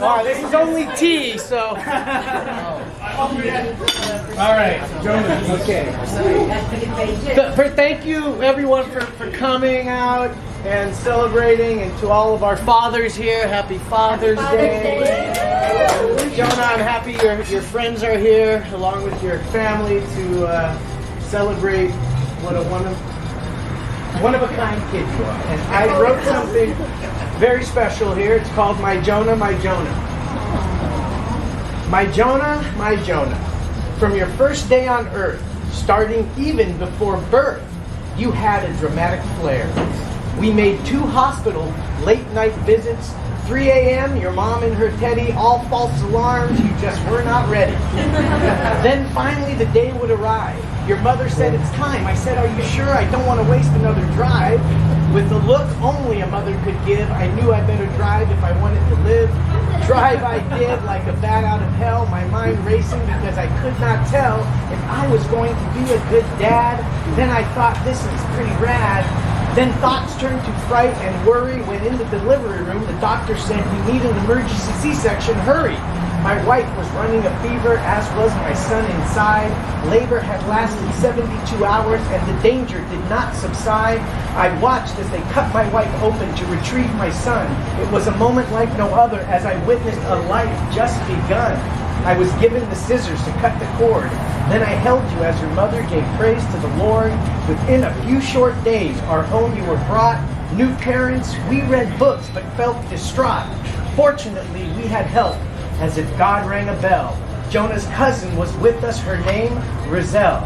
Wow, this is only tea, so. All right, Jonah. Okay. Thank you, everyone, for coming out and celebrating, and to all of our fathers here, happy Father's Day. Jonah, I'm happy your friends are here, along with your family, to celebrate what a one-of-a-kind kid you are. And I wrote something very special here. It's called My Jonah, My Jonah. My Jonah, my Jonah. From your first day on earth, starting even before birth, you had a dramatic flair. We made 2 hospital late-night visits. 3 a.m., your mom and her teddy, all false alarms, you just were not ready. Then finally the day would arrive. Your mother said, it's time. I said, are you sure? I don't want to waste another drive. With the look only a mother could give, I knew I better drive if I wanted to live. Drive I did like a bat out of hell, my mind racing because I could not tell if I was going to be a good dad. Then I thought, this is pretty rad. Then thoughts turned to fright and worry when in the delivery room the doctor said, you need an emergency C-section, hurry. My wife was running a fever, as was my son inside. Labor had lasted 72 hours and the danger did not subside. I watched as they cut my wife open to retrieve my son. It was a moment like no other as I witnessed a life just begun. I was given the scissors to cut the cord. Then I held you as your mother gave praise to the Lord. Within a few short days, our home you were brought. New parents, we read books but felt distraught. Fortunately, we had help, as if God rang a bell. Jonah's cousin was with us, her name, Rizal.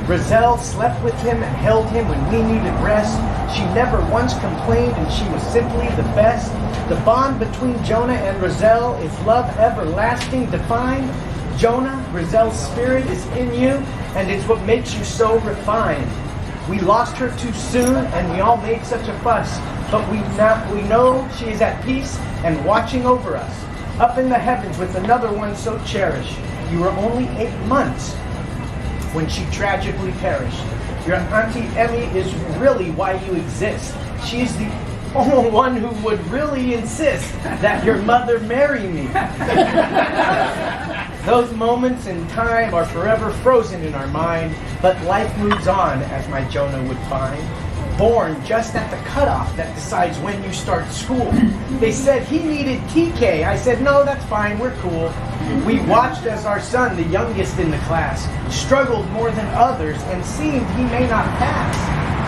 Rizal slept with him and held him when we needed rest. She never once complained and she was simply the best. The bond between Jonah and Rizal is love everlasting defined. Jonah, Rizal's spirit is in you, and it's what makes you so refined. We lost her too soon, and we all made such a fuss, but we know she is at peace and watching over us, up in the heavens with another one so cherished. You were only 8 months when she tragically perished. Your Auntie Emmy is really why you exist. She's the only one who would really insist that your mother marry me. Those moments in time are forever frozen in our mind, but life moves on, as my Jonah would find. Born just at the cutoff that decides when you start school. They said he needed TK. I said, no, that's fine, we're cool. We watched as our son, the youngest in the class, struggled more than others and seemed he may not pass.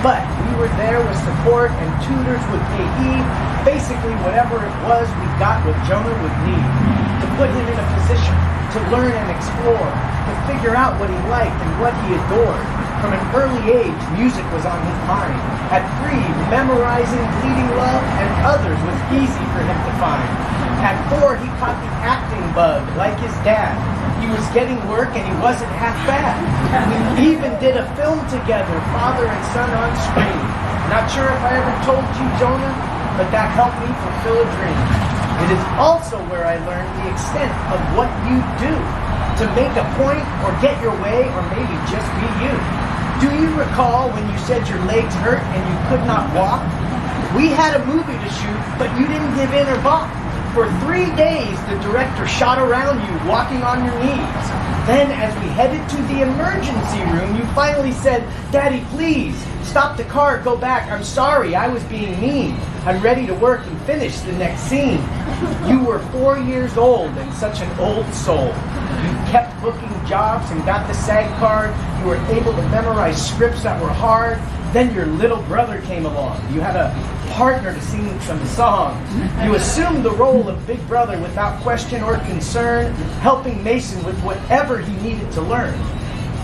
But we were there with support and tutors would pay heed. Basically, whatever it was, we got what Jonah would need. To put him in a position to learn and explore, to figure out what he liked and what he adored. From an early age, music was on his mind. At 3, memorizing Bleeding Love and Others was easy for him to find. At 4, he caught the acting bug, like his dad. He was getting work and he wasn't half bad. We even did a film together, father and son on screen. Not sure if I ever told you, Jonah, but that helped me fulfill a dream. It is also where I learned the extent of what you do to make a point or get your way or maybe just be you. Do you recall when you said your legs hurt and you could not walk? We had a movie to shoot, but you didn't give in or balk. For 3 days, the director shot around you, walking on your knees. Then, as we headed to the emergency room, you finally said, Daddy, please, stop the car, go back. I'm sorry, I was being mean. I'm ready to work and finish the next scene. You were 4 years old and such an old soul. You kept booking jobs and got the SAG card. You were able to memorize scripts that were hard. Then your little brother came along. You had a partner to sing some songs. You assumed the role of big brother without question or concern, helping Mason with whatever he needed to learn.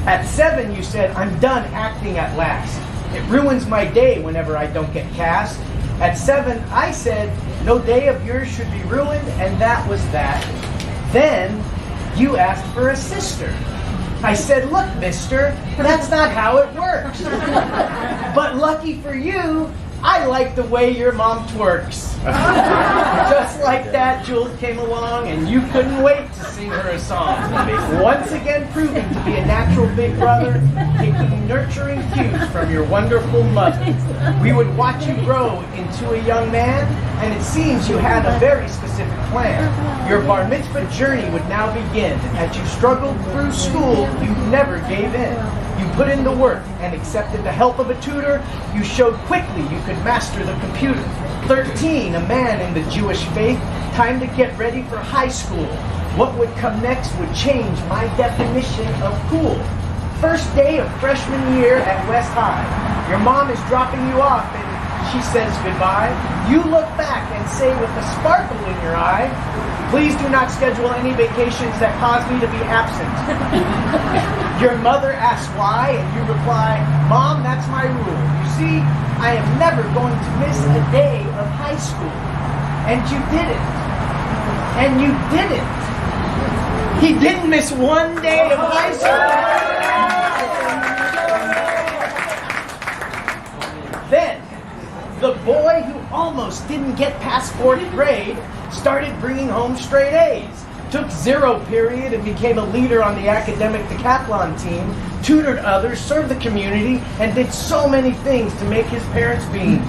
At 7, you said, I'm done acting at last. It ruins my day whenever I don't get cast. At 7, I said, no day of yours should be ruined, and that was that. Then, you asked for a sister. I said, look, mister, that's not how it works. But lucky for you, I like the way your mom twerks. Just like that, Jules came along, and you couldn't wait to sing her a song. Once again proving to be a natural big brother, taking nurturing cues from your wonderful mother. We would watch you grow into a young man, and it seems you had a very specific plan. Your bar mitzvah journey would now begin. As you struggled through school, you never gave in. You put in the work and accepted the help of a tutor. You showed quickly you could master the computer. 13, a man in the Jewish faith, time to get ready for high school. What would come next would change my definition of cool. First day of freshman year at West High. Your mom is dropping you off and she says goodbye. You look back and say with a sparkle in your eye, please do not schedule any vacations that cause me to be absent. Your mother asks why, and you reply, Mom, that's my rule. You see, I am never going to miss a day of high school. And you didn't. And you didn't. He didn't miss one day of high school. Then, the boy who almost didn't get past 4th grade started bringing home straight A's, took 0 period and became a leader on the academic decathlon team, tutored others, served the community, and did so many things to make his parents beam.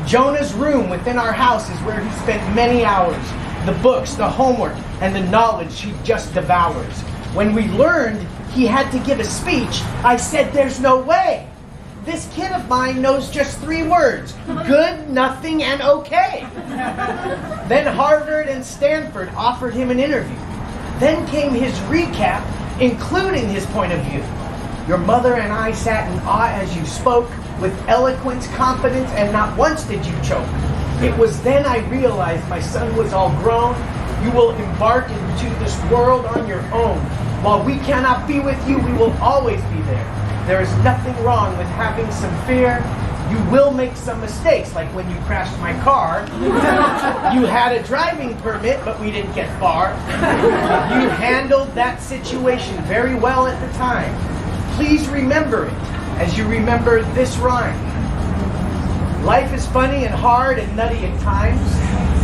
Jonah's room within our house is where he spent many hours. The books, the homework, and the knowledge he just devours. When we learned he had to give a speech, I said, there's no way. This kid of mine knows just 3 words, good, nothing, and okay. Then Harvard and Stanford offered him an interview. Then came his recap, including his point of view. Your mother and I sat in awe as you spoke, with eloquence, confidence, and not once did you choke. It was then I realized my son was all grown. You will embark into this world on your own. While we cannot be with you, we will always be there. There is nothing wrong with having some fear. You will make some mistakes, like when you crashed my car. You had a driving permit, but we didn't get far. You handled that situation very well at the time. Please remember it as you remember this rhyme. Life is funny and hard and nutty at times.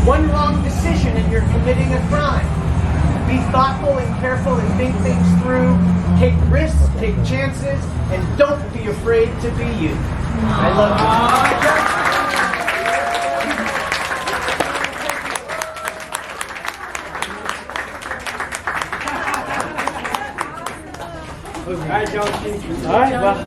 One wrong decision and you're committing a crime. Be thoughtful and careful and think things through. Take risks, take chances, and don't be afraid to be you. I love you. All right, John. All right, well.